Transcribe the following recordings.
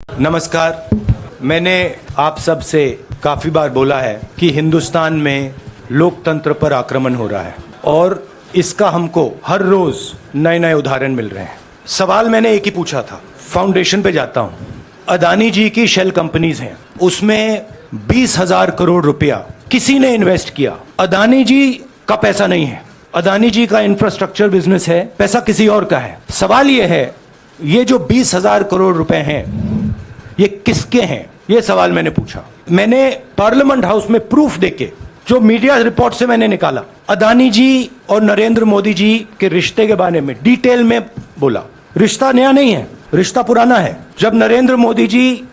नमस्कार। मैंने आप सब से काफ़ी बार बोला है कि हिंदुस्तान में लोकतंत्र पर आक्रमण हो रहा है और इसका हमको हर रोज़ नए नए उदाहरण मिल रहे हैं। सवाल मैंने एक ही पूछा था, फाउंडेशन पे जाता हूँ, अदानी जी की शेल कंपनीज हैं, उसमें 20,000 करोड़ रुपया किसी ने इन्वेस्ट किया। अदानी जी का पैसा नहीं है, अदानी जी का इंफ्रास्ट्रक्चर बिजनेस है, पैसा किसी और का है। सवाल ये है, ये जो 20,000 करोड़ रुपए हैं ये किसके हैं? ये सवाल मैंने पूछा। मैंने पार्लियामेंट हाउस में प्रूफ देके, जो मीडिया रिपोर्ट से मैंने निकाला, अदानी जी और नरेंद्र मोदी जी के रिश्ते के बारे में डिटेल में बोला। रिश्ता नया नहीं है, रिश्ता पुराना है। जब नरेंद्र मोदी जी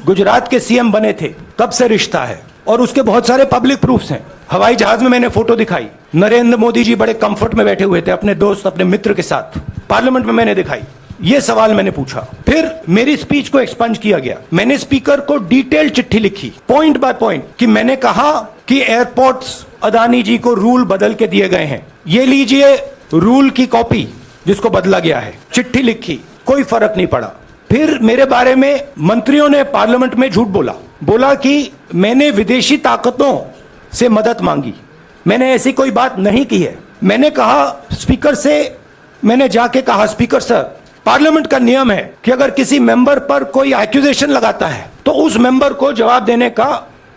गुजरात के सीएम बने थे तब से रिश्ता है और उसके बहुत सारे पब्लिक प्रूफ्स हैं। हवाई जहाज में मैंने फोटो दिखाई, नरेंद्र मोदी जी बड़े कंफर्ट में बैठे हुए थे अपने दोस्त, अपने मित्र के साथ। पार्लियामेंट में मैंने दिखाई। ये सवाल मैंने पूछा। फिर मेरी स्पीच को एक्सपंज किया गया। मैंने स्पीकर को डिटेल चिट्ठी लिखी, पॉइंट बाय पॉइंट, कि मैंने कहा कि एयरपोर्ट्स अदानी जी को रूल बदल के दिए गए हैं, ये लीजिए रूल की कॉपी जिसको बदला गया है। चिट्ठी लिखी, कोई फर्क नहीं पड़ा। फिर मेरे बारे में मंत्रियों ने पार्लियामेंट में झूठ बोला कि मैंने विदेशी ताकतों से मदद मांगी। मैंने ऐसी कोई बात नहीं की है। मैंने कहा स्पीकर से, मैंने जाके कहा, स्पीकर सर, पार्लियामेंट का नियम है कि अगर किसी मेंबर पर कोई एक्यूजेशन लगाता है तो उस मेंबर को जवाब देने का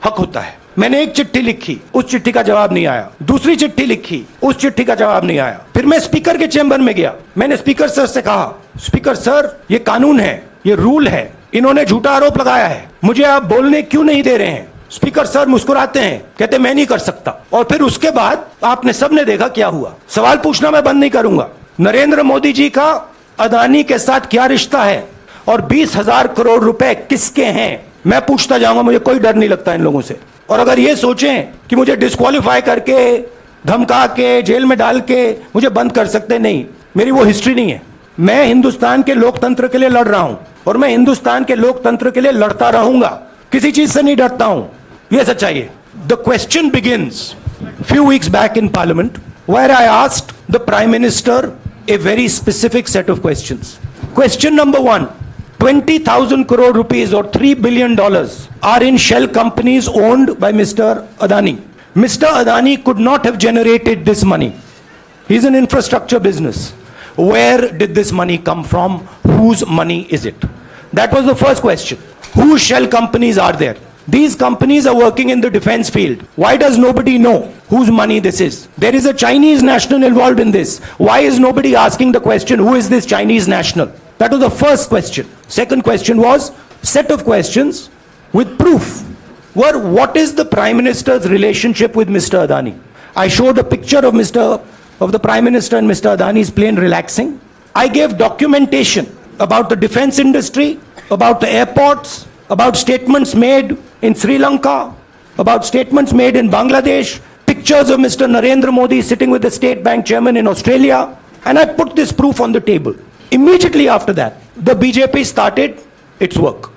हक होता है। मैंने एक चिट्ठी लिखी, उस चिट्ठी का जवाब नहीं आया। दूसरी चिट्ठी लिखी, उस चिट्ठी का जवाब नहीं आया। फिर मैं स्पीकर के चेंबर में गया। मैंने स्पीकर सर से कहा, स्पीकर सर, ये कानून है, ये रूल है, इन्होंने झूठा आरोप लगाया है, मुझे आप बोलने क्यों नहीं दे रहे हैं? स्पीकर सर मुस्कुराते हैं, कहते मैं नहीं कर सकता। और फिर उसके बाद आपने सबने देखा क्या हुआ। सवाल पूछना मैं बंद नहीं करूंगा। नरेंद्र मोदी जी का अदानी के साथ क्या रिश्ता है और 20,000 करोड़ रुपए किसके हैं, मैं पूछता जाऊंगा। मुझे कोई डर नहीं लगता इन लोगों से। और अगर ये सोचें कि मुझे डिस्क्वालीफाई करके, धमका के, जेल में डाल के मुझे बंद कर सकते, नहीं, मेरी वो हिस्ट्री नहीं है। मैं हिंदुस्तान के लोकतंत्र के लिए लड़ रहा हूं और मैं हिंदुस्तान के लोकतंत्र के लिए लड़ता रहूंगा। किसी चीज से नहीं डरता हूं, ये सच्चाई है। The question begins few weeks back in parliament where I asked the prime minister a very specific set of questions. Question number 1, 20,000 crore rupees or $3 billion are in shell companies owned by Mr. Adani. Mr. Adani could not have generated this money. He's an infrastructure business. Where did this money come from? Whose money is it? That was the first question. Whose shell companies are there? These companies are working in the defense field. Why does nobody know whose money this is? There is a Chinese national involved in this. Why is nobody asking the question, who is this Chinese national? That was the first question. Second question was set of questions with proof. What is the Prime Minister's relationship with Mr. Adani? I showed a picture of the Prime Minister and Mr. Adani's plane relaxing. I gave documentation about the defense industry, about the airports, about statements made in Sri Lanka, about statements made in Bangladesh, pictures of Mr. Narendra Modi sitting with the State Bank chairman in Australia, and I put this proof on the table. Immediately after that, the BJP started its work.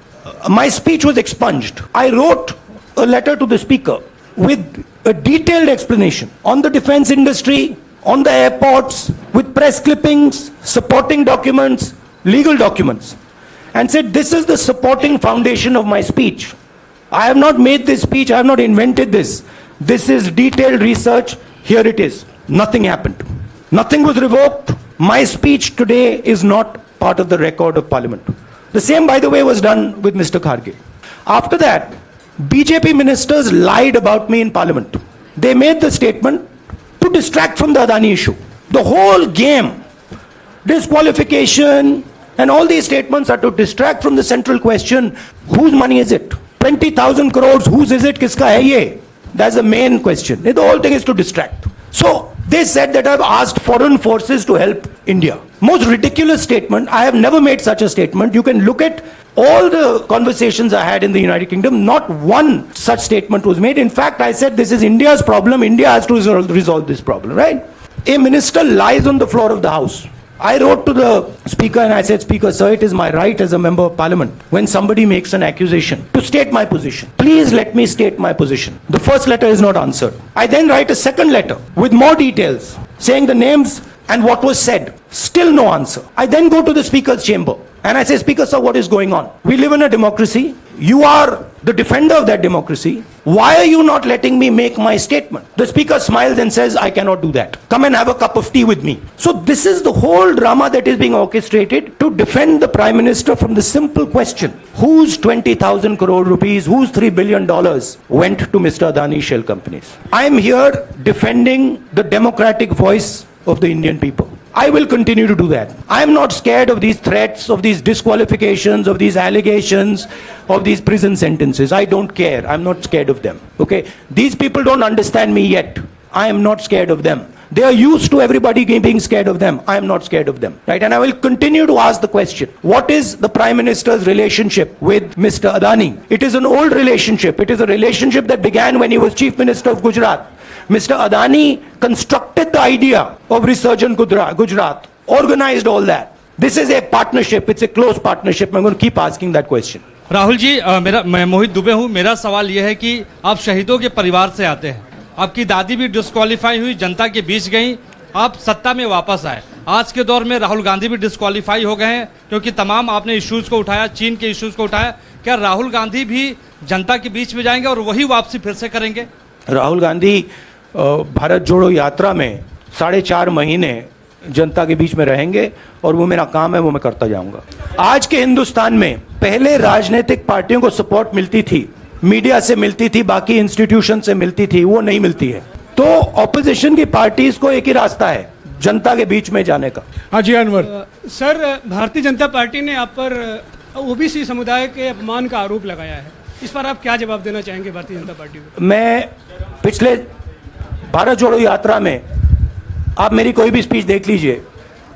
My speech was expunged. I wrote a letter to the speaker with a detailed explanation on the defense industry, on the airports, with press clippings, supporting documents, legal documents, and said, this is the supporting foundation of my speech. I have not made this speech, I have not invented this. This is detailed research, here it is. Nothing happened. Nothing was revoked. My speech today is not part of the record of Parliament. The same, by the way, was done with Mr. Kharge. After that, BJP ministers lied about me in Parliament. They made the statement to distract from the Adani issue. The whole game, disqualification, and all these statements are to distract from the central question, whose money is it? 20,000 crores, whose is it? Kiska hai ye? That's the main question. The whole thing is to distract. So they said that I've asked foreign forces to help India. Most ridiculous statement. I have never made such a statement. You can look at all the conversations I had in the United Kingdom. Not one such statement was made. In fact, I said this is India's problem. India has to resolve this problem, right? A minister lies on the floor of the House. I wrote to the speaker and I said, Speaker, sir, it is my right as a member of parliament when somebody makes an accusation to state my position. Please let me state my position. The first letter is not answered. I then write a second letter with more details saying the names and what was said. Still no answer. I then go to the speaker's chamber And I say, Speaker, sir, what is going on? We live in a democracy. You are the defender of that democracy. Why are you not letting me make my statement? The Speaker smiles and says, I cannot do that. Come and have a cup of tea with me. So this is the whole drama that is being orchestrated to defend the Prime Minister from the simple question. Whose 20,000 crore rupees, whose $3 billion went to Mr. Adani shell companies? I am here defending the democratic voice of the Indian people. I will continue to do that. I am not scared of these threats, of these disqualifications, of these allegations, of these prison sentences. I don't care. I'm not scared of them. Okay? These people don't understand me yet. I am not scared of them. They are used to everybody being scared of them. I am not scared of them. Right? And I will continue to ask the question, what is the Prime Minister's relationship with Mr. Adani? It is an old relationship. It is a relationship that began when he was Chief Minister of Gujarat. Mr. Adani constructed the idea of Resurgent Gujarat, organized all that. This is a partnership. It's a close partnership. I'm going to keep asking that question. Rahul ji, मैं मोहित दुबे हूं। मेरा सवाल यह है कि आप शहीदों के परिवार से आते हैं। आपकी दादी भी डिस्क्वालीफाई हुई, जनता के बीच गई, आप सत्ता में वापस आए। आज के दौर में राहुल गांधी भी डिस्क्वालीफाई हो गए हैं क्योंकि तमाम आपने इश्यूज को उठाया, चीन के इश्यूज को उठाया। क्या राहुल गांधी भी जनता के बीच में जाएंगे और वही वापसी फिर से करेंगे? राहुल गांधी भारत जोड़ो यात्रा में 4.5 महीने जनता के बीच में रहेंगे और वो मेरा काम है, वो मैं करता जाऊंगा। आज के हिंदुस्तान में पहले राजनीतिक पार्टियों को सपोर्ट मिलती थी, मीडिया से मिलती थी, बाकी इंस्टीट्यूशन से मिलती थी, वो नहीं मिलती है। तो ऑपोजिशन की पार्टीज को एक ही रास्ता है, जनता के बीच में जाने का। हाँ जी अनवर। सर, भारतीय जनता पार्टी ने आप पर ओबीसी समुदाय के अपमान का आरोप लगाया है, इस पर आप क्या जवाब देना चाहेंगे भारतीय जनता पार्टी को? मैं पिछले भारत जोड़ो यात्रा में आप मेरी कोई भी स्पीच देख लीजिए,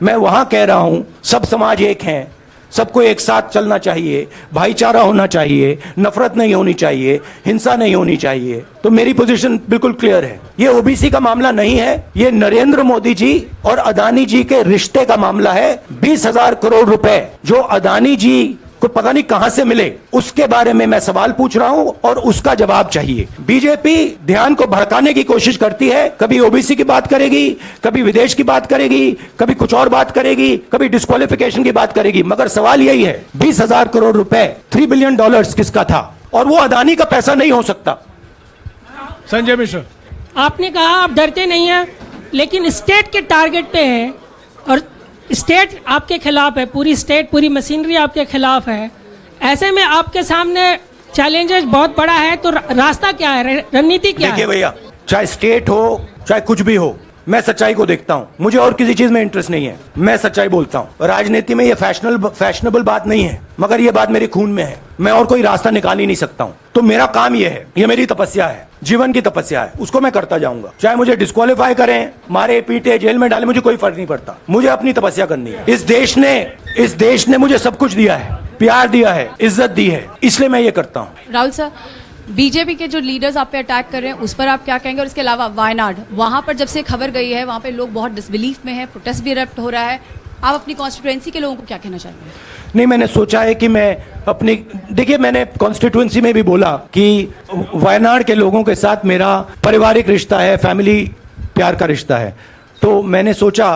मैं वहां कह रहा हूं सब समाज एक हैं, सबको एक साथ चलना चाहिए, भाईचारा होना चाहिए, नफरत नहीं होनी चाहिए, हिंसा नहीं होनी चाहिए। तो मेरी पोजीशन बिल्कुल क्लियर है। ये ओबीसी का मामला नहीं है, ये नरेंद्र मोदी जी और अदानी जी के रिश्ते का मामला है। 20,000 करोड़ रुपए जो अदानी जी को पता नहीं कहां से मिले, उसके बारे में मैं सवाल पूछ रहा हूं और उसका जवाब चाहिए। बीजेपी ध्यान को भड़काने की कोशिश करती है, कभी ओबीसी की बात करेगी, कभी विदेश की बात करेगी, कभी कुछ और बात करेगी, कभी डिस्क्वालिफिकेशन की बात करेगी, मगर सवाल यही है 20,000 करोड़ रुपए, $3 बिलियन किसका था? और वो अदानी का पैसा नहीं हो सकता। संजय मिश्र। आपने कहा आप डरते नहीं हैं, लेकिन स्टेट के टारगेट पे हैं और स्टेट आपके खिलाफ है, पूरी स्टेट, पूरी मशीनरी आपके खिलाफ है। ऐसे में आपके सामने चैलेंजेस बहुत बड़ा है, तो रास्ता क्या है, रणनीति क्या है? देखिए भैया, चाहे स्टेट हो, चाहे कुछ भी हो, मैं सच्चाई को देखता हूं। मुझे और किसी चीज में इंटरेस्ट नहीं है, मैं सच्चाई बोलता हूं। राजनीति में ये फैशनेबल बात नहीं है, मगर ये बात मेरे खून में है। मैं और कोई रास्ता निकाल ही नहीं सकता हूं। तो मेरा काम ये है, ये मेरी तपस्या है, जीवन की तपस्या है, उसको मैं करता जाऊंगा। चाहे मुझे डिस्क्वालीफाई करें, मारे पीटे, जेल में डाले, मुझे कोई फर्क नहीं पड़ता। मुझे अपनी तपस्या करनी है। इस देश ने मुझे सब कुछ दिया है, प्यार दिया है, इज्जत दी है, इसलिए मैं ये करता हूँ। राहुल सर, बीजेपी के जो लीडर्स आप पे अटैक कर रहे हैं उस पर आप क्या कहेंगे? और इसके अलावा वायनाड, वहां पर जब से खबर गई है, वहां पे लोग बहुत डिसबिलीफ में है, प्रोटेस्ट भी इरप्ट हो रहा है, आप अपनी कॉन्स्टिट्यूएंसी के लोगों को क्या कहना चाहेंगे? नहीं, मैंने सोचा है कि मैं अपनी, देखिए मैंने कॉन्स्टिट्यूएंसी में भी बोला कि वायनाड के लोगों के साथ मेरा पारिवारिक रिश्ता है, फैमिली प्यार का रिश्ता है। तो मैंने सोचा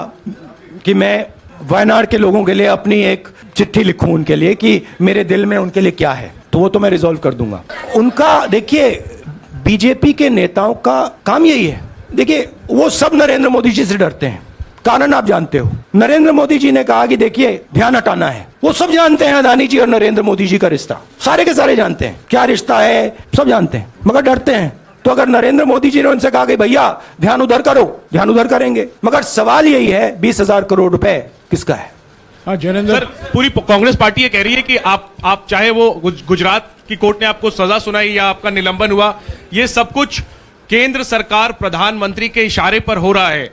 कि मैं वायनाड के लोगों के लिए अपनी एक चिट्ठी लिखूं उनके लिए कि मेरे दिल में उनके लिए क्या है, तो वो तो मैं रिजॉल्व कर दूंगा। उनका, देखिए बीजेपी के नेताओं का काम यही है। देखिए वो सब नरेंद्र मोदी जी से डरते हैं, कारण आप जानते हो। नरेंद्र मोदी जी ने कहा कि देखिए ध्यान हटाना है, वो सब जानते हैं अदानी जी और नरेंद्र मोदी जी का रिश्ता, सारे के सारे जानते हैं क्या रिश्ता है, सब जानते हैं, मगर डरते हैं। तो अगर नरेंद्र मोदी जी ने उनसे कहा कि भैया ध्यान उधर करो, ध्यान उधर करेंगे। मगर सवाल यही है 20,000 करोड़ रुपए किसका है? सर, पूरी कांग्रेस पार्टी ये कह रही है कि आप चाहे वो गुजरात की कोर्ट ने आपको सजा सुनाई या आपका निलंबन हुआ, ये सब कुछ केंद्र सरकार, प्रधानमंत्री के इशारे पर हो रहा है।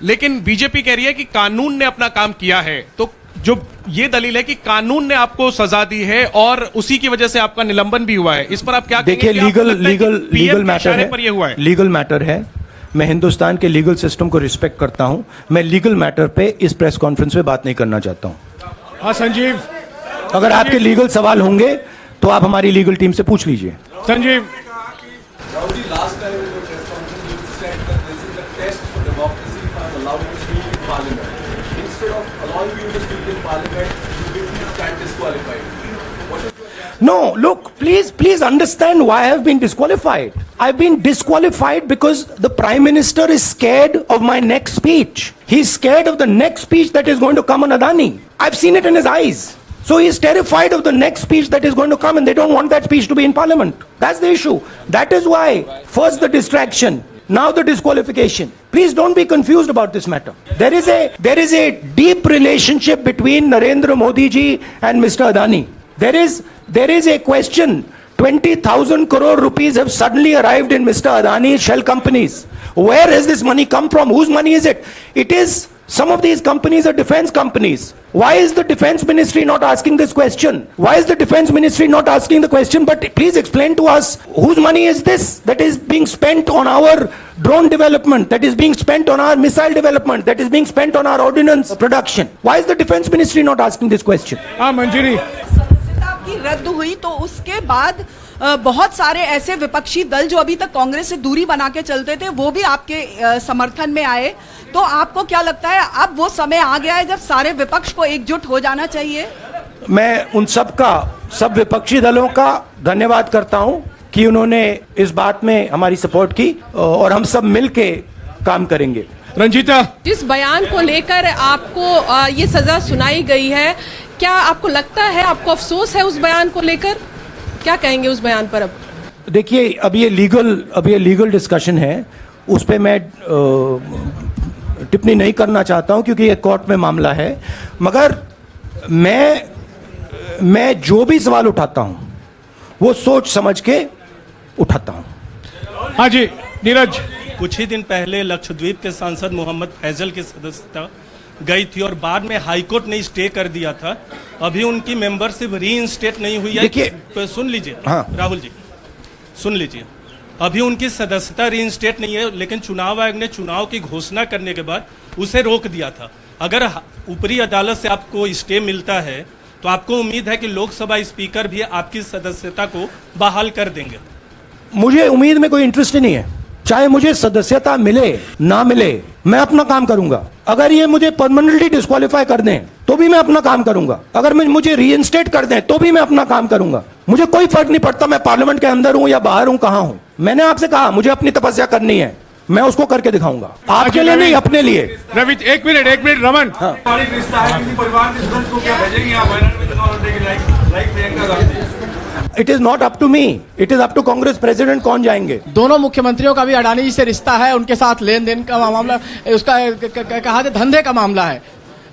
लेकिन बीजेपी कह रही है कि कानून ने अपना काम किया है। तो जो ये दलील है कि कानून ने आपको सजा दी है और उसी की वजह से आपका निलंबन भी हुआ है, इस पर आप क्या कहेंगे? देखिए लीगल मैटर है, लीगल मैटर है। मैं हिंदुस्तान के लीगल सिस्टम को रिस्पेक्ट करता हूं। मैं लीगल मैटर पे इस प्रेस कॉन्फ्रेंस में बात नहीं करना चाहता हूं। हाँ संजीव, अगर आपके लीगल सवाल होंगे तो आप हमारी लीगल टीम से पूछ लीजिए। Sanjeev. Instead of allowing you to speak in parliament, you basically stand No, look, please understand why I have been disqualified. I've been disqualified because the Prime Minister is scared of my next speech. He's scared of the next speech that is going to come on Adani. I've seen it in his eyes. So he's terrified of the next speech that is going to come, and they don't want that speech to be in Parliament. That's the issue. That is why, first the distraction, now the disqualification. Please don't be confused about this matter. There is a deep relationship between Narendra Modi ji and Mr. Adani. There is a question. 20,000 crore rupees have suddenly arrived in Mr. Adani's shell companies. Where has this money come from? Whose money is it? It is, some of these companies are defense companies. Why is the defense ministry not asking this question? Why is the defense ministry not asking the question? But please explain to us, whose money is this that is being spent on our drone development, that is being spent on our missile development, that is being spent on our ordnance production? Why is the defense ministry not asking this question? Manjari. सदस्यता की रद्द हुई तो उसके बाद बहुत सारे ऐसे विपक्षी दल जो अभी तक कांग्रेस से दूरी बना के चलते थे वो भी आपके समर्थन में आए। तो आपको क्या लगता है अब वो समय आ गया है जब सारे विपक्ष को एकजुट हो जाना चाहिए? मैं उन सब विपक्षी दलों का धन्यवाद करता हूं कि उन्होंने इस बात में हमारी सपोर्ट की और हम सब मिलके काम करेंगे। रंजीता। जिस बयान को लेकर आपको ये सजा सुनाई गई है, क्या आपको लगता है, आपको अफसोस है उस बयान को लेकर? क्या कहेंगे उस बयान पर? अब देखिए, अब ये लीगल डिस्कशन है, उस पे मैं टिप्पणी नहीं करना चाहता हूं क्योंकि ये कोर्ट में मामला है। मगर मैं जो भी सवाल उठाता हूं वो सोच समझ के उठाता हूं। हाँ जी, नीरज। कुछ ही दिन पहले लक्षद्वीप के सांसद मोहम्मद फैजल की सदस्यता गई थी और बाद में हाईकोर्ट ने स्टे कर दिया था। अभी उनकी मेंबरशिप रीइंस्टेट नहीं हुई है। देखिए, सुन लीजिए। हाँ। राहुल जी सुन लीजिए, अभी उनकी सदस्यता रीइंस्टेट नहीं है, लेकिन चुनाव आयोग ने चुनाव की घोषणा करने के बाद उसे रोक दिया था। अगर ऊपरी अदालत से आपको स्टे मिलता है तो आपको उम्मीद है कि लोकसभा स्पीकर भी आपकी सदस्यता को बहाल कर देंगे? मुझे उम्मीद में कोई इंटरेस्ट नहीं है। चाहे मुझे सदस्यता मिले ना मिले, मैं अपना काम करूंगा। अगर ये मुझे परमानेंटली डिस्क्वालीफाई कर दें तो भी मैं अपना काम करूंगा। अगर मुझे रीइंस्टेट कर दें तो भी मैं अपना काम करूंगा। मुझे कोई फर्क नहीं पड़ता मैं पार्लियामेंट के अंदर हूं या बाहर हूं, कहां हूं। मैंने आपसे कहा मुझे अपनी तपस्या करनी है, मैं उसको करके दिखाऊंगा। आपके लिए नहीं, अपने लिए। रवि, एक मिनट रमन। हाँ। It is not up to me, it is up to Congress president कौन जाएंगे। दोनों मुख्यमंत्रियों का भी अडानी जी से रिश्ता है, उनके साथ लेन देन का मामला, उसका कहा जाए धंधे का मामला है।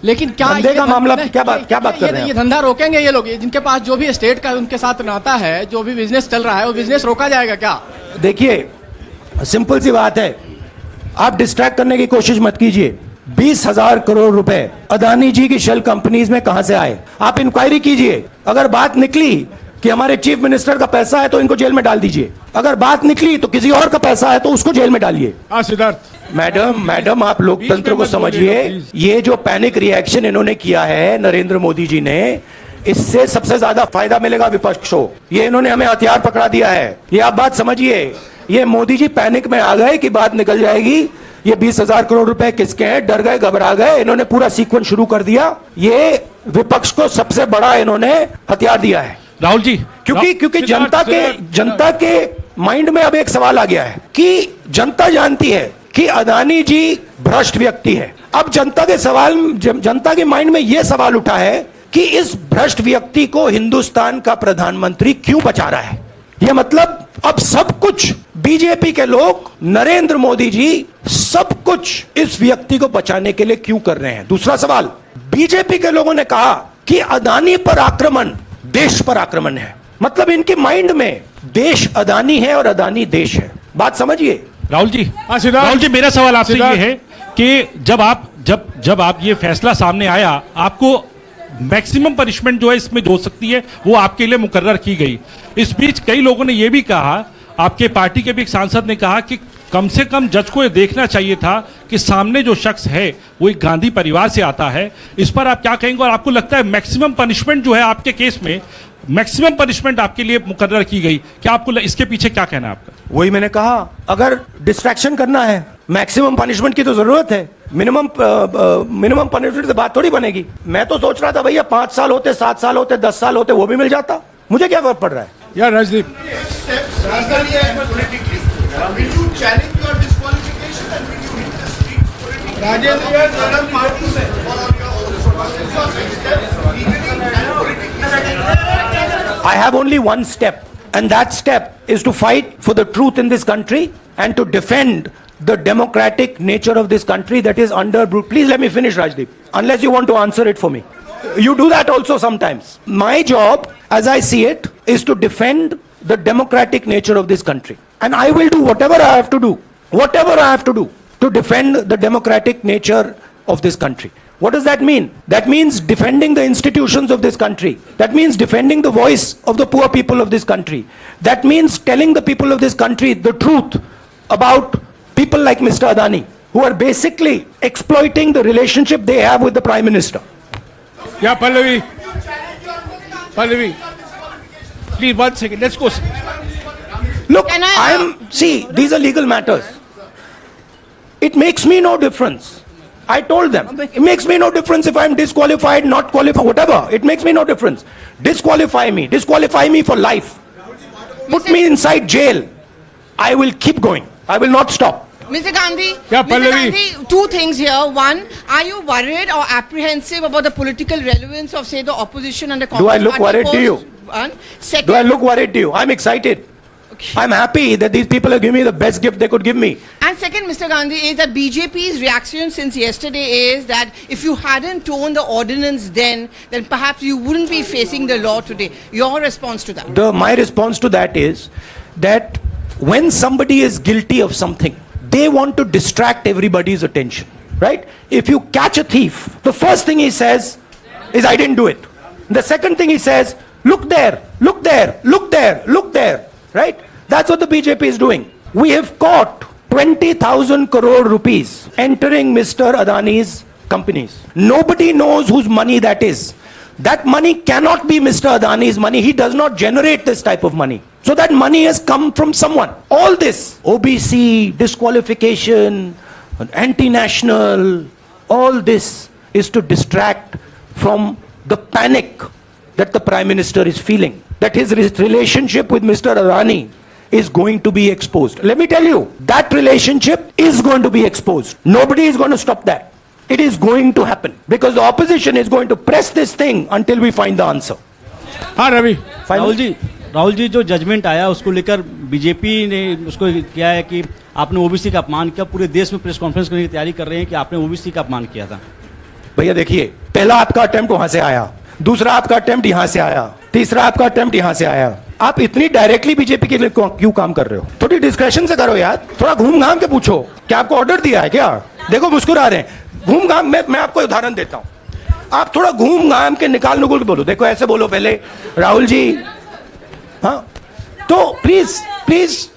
लेकिन क्या धंधे का मामला क्या बात कर रहे हैं? ये धंधा रोकेंगे ये लोग? जिनके पास जो भी स्टेट का उनके साथ नाता है, जो भी बिजनेस चल रहा है, वो बिजनेस रोका जाएगा क्या? देखिए, सिंपल सी बात है, आप डिस्ट्रैक्ट करने की कोशिश मत कीजिए। 20,000 करोड़ रुपए अदानी जी की शेल कंपनीज में कहां से आए? आप इंक्वायरी कीजिए। अगर बात निकली कि हमारे चीफ मिनिस्टर का पैसा है तो इनको जेल में डाल दीजिए। अगर बात निकली तो किसी और का पैसा है तो उसको जेल में डालिए। सिद्धार्थ। मैडम आप लोकतंत्र को समझिए। ये जो पैनिक रिएक्शन इन्होंने किया है नरेंद्र मोदी जी ने, इससे सबसे ज्यादा फायदा मिलेगा विपक्ष को। ये इन्होंने हमें हथियार पकड़ा दिया है, ये आप बात समझिए। ये मोदी जी पैनिक में आ गए कि बात निकल जाएगी, ये 20,000 करोड़ रुपए किसके हैं, डर गए, घबरा गए, इन्होंने पूरा सीक्वेंस शुरू कर दिया। ये विपक्ष को सबसे बड़ा इन्होंने हथियार दिया है। राहुल जी, क्योंकि जनता के माइंड में अब एक सवाल आ गया है कि जनता जानती है कि अदानी जी भ्रष्ट व्यक्ति है। अब जनता के माइंड में यह सवाल उठा है कि इस भ्रष्ट व्यक्ति को हिंदुस्तान का प्रधानमंत्री क्यों बचा रहा है। यह मतलब अब सब कुछ बीजेपी के लोग, नरेंद्र मोदी जी सब कुछ इस व्यक्ति को बचाने के लिए क्यों कर रहे हैं। दूसरा सवाल, बीजेपी के लोगों ने कहा कि अदानी पर आक्रमण देश पर आक्रमण है। मतलब इनके माइंड में देश अदानी है और अदानी देश है। बात समझिए। राहुल जी, मेरा सवाल आपसे ये है कि जब आप ये फैसला सामने आया, आपको मैक्सिमम पनिशमेंट जो है इसमें जो हो सकती है वो आपके लिए मुकर्रर की गई। इस बीच कई लोगों ने यह भी कहा, आपके पार्टी के भी एक सांसद ने कहा कि कम से कम जज को यह देखना चाहिए था कि सामने जो शख्स है वो एक गांधी परिवार से आता है। इस पर आप क्या कहेंगे? और आपको लगता है मैक्सिमम पनिशमेंट जो है आपके केस में, मैक्सिमम पनिशमेंट आपके लिए मुकर्रर की गई, क्या आपको इसके पीछे क्या कहना है आपका? वही मैंने कहा, अगर डिस्ट्रैक्शन करना है, मैक्सिमम पनिशमेंट की तो जरूरत है। मिनिमम पनिशमेंट से बात थोड़ी बनेगी। मैं तो सोच रहा था भैया 5 साल होते, 7 साल होते, 10 साल होते, वो भी मिल जाता। मुझे क्या फर्क पड़ रहा है? या Rajdeep I have only one step, and that step is to fight for the truth in this country and to defend the democratic nature of this country that is under brute. Please let me finish, Rajdeep, unless you want to answer it for me. You do that also sometimes. My job, as I see it, is to defend the democratic nature of this country. And I will do whatever I have to do, to defend the democratic nature of this country. What does that mean? That means defending the institutions of this country. That means defending the voice of the poor people of this country. That means telling the people of this country the truth about people like Mr. Adani, who are basically exploiting the relationship they have with the Prime Minister. या Pallavi please 1 second, let's go. Look, see, these are legal matters. It makes me no difference. I told them, it makes me no difference if I'm disqualified, not qualified, whatever. It makes me no difference. Disqualify me for life. Put me inside jail. I will keep going. I will not stop. Mr. Gandhi, Yeah, Mr. Pallavi. Gandhi, two things here. One, are you worried or apprehensive about the political relevance of, say, the opposition and the Congress Do I look party worried to you? One. Second, Do I look worried to you? I'm excited. I'm happy that these people have given me the best gift they could give me. And second, Mr. Gandhi, is that BJP's reaction since yesterday is that if you hadn't torn the ordinance then perhaps you wouldn't be facing the law today. Your response to that? My response to that is that when somebody is guilty of something, they want to distract everybody's attention, right? If you catch a thief, the first thing he says is, I didn't do it. The second thing he says, look there, look there, look there, look there, right? That's what the BJP is doing. We have caught 20,000 crore rupees entering Mr. Adani's companies. Nobody knows whose money that is. That money cannot be Mr. Adani's money. He does not generate this type of money. So that money has come from someone. All this, OBC, disqualification, anti-national, all this is to distract from the panic that the Prime Minister is feeling, that his relationship with Mr. Adani is going to be exposed. Let me tell you, that relationship is going to be exposed. Nobody is going to stop that. It is going to happen because the opposition is going to press this thing until we find the answer. हाँ रवि राहुल जी जो judgement आया उसको लेकर BJP ने उसको किया है कि आपने ओबीसी का अपमान किया। पूरे देश में प्रेस कॉन्फ्रेंस करने की तैयारी कर रहे हैं कि आपने ओबीसी का अपमान किया था। भैया देखिए, पहला आपका अटेम्प्ट वहां से आया, दूसरा आपका अटेम्प्ट यहां से आया, तीसरा आपका अटेम्प्ट यहां से आया। आप इतनी डायरेक्टली बीजेपी के लिए क्यों काम कर रहे हो? थोड़ी डिस्क्रेशन से करो यार, थोड़ा घूम घाम के पूछो। क्या आपको ऑर्डर दिया है क्या? देखो मुस्कुरा रहे हैं। घूम घाम, मैं आपको उदाहरण देता हूं। आप थोड़ा घूम घाम के निकाल नुकुल के बोलो। देखो ऐसे बोलो पहले, राहुल जी, हाँ, तो please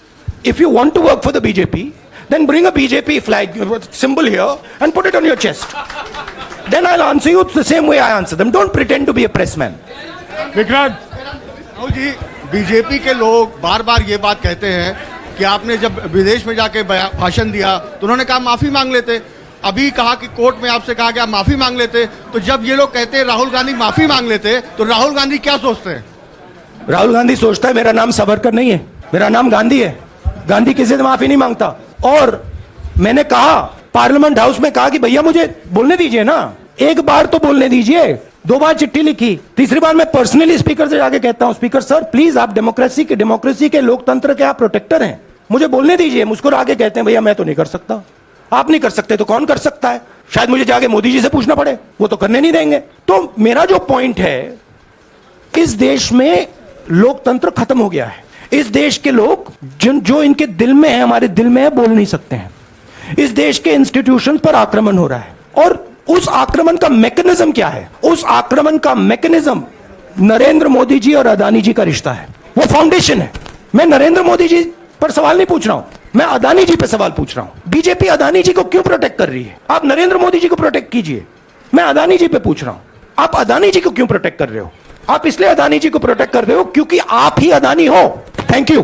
if you want to work for the BJP, then bring a BJP flag symbol here and put it on your chest. Then I'll answer you the same way I answer them. Don't pretend to be a pressman. Vikrant Rahul ji, BJP के लोग बार बार ये बात कहते हैं कि आपने जब विदेश में जाके भाषण दिया तो उन्होंने कहा माफी मांग लेते। अभी कहा कि कोर्ट में आपसे कहा गया माफी मांग लेते। तो जब ये लोग कहते हैं राहुल गांधी माफी मांग लेते, तो राहुल गांधी क्या सोचते हैं? राहुल गांधी सोचता है मेरा नाम सावरकर नहीं है, मेरा नाम गांधी है। गांधी किसी से माफी नहीं मांगता। और मैंने कहा, पार्लियामेंट हाउस में कहा कि भैया मुझे बोलने दीजिए ना, एक बार तो बोलने दीजिए। 2 बार चिट्ठी लिखी, तीसरी बार मैं पर्सनली स्पीकर से जाके कहता हूं, स्पीकर सर प्लीज, आप डेमोक्रेसी के लोकतंत्र के आप प्रोटेक्टर हैं, मुझे बोलने दीजिए। मुस्कुरा के कहते हैं भैया मैं तो नहीं कर सकता। आप नहीं कर सकते तो कौन कर सकता है? शायद मुझे जाके मोदी जी से पूछना पड़े, वो तो करने नहीं देंगे। तो मेरा जो पॉइंट है, इस देश में लोकतंत्र खत्म हो गया है। इस देश के लोग जो इनके दिल में है, हमारे दिल में है, बोल नहीं सकते हैं। इस देश के इंस्टीट्यूशंस पर आक्रमण हो रहा है। और उस आक्रमण का मैकेनिज्म क्या है? उस आक्रमण का मैकेनिज्म नरेंद्र मोदी जी और अदानी जी का रिश्ता है, वो फाउंडेशन है। मैं नरेंद्र मोदी जी पर सवाल नहीं पूछ रहा हूं, मैं अदानी जी पे सवाल पूछ रहा हूं। बीजेपी अदानी जी को क्यों प्रोटेक्ट कर रही है? आप नरेंद्र मोदी जी को प्रोटेक्ट कीजिए। मैं अदानी जी पे पूछ रहा हूं, आप अदानी जी को क्यों प्रोटेक्ट कर रहे हो? आप इसलिए अदानी जी को प्रोटेक्ट कर रहे हो क्योंकि आप ही अदानी हो। Thank you.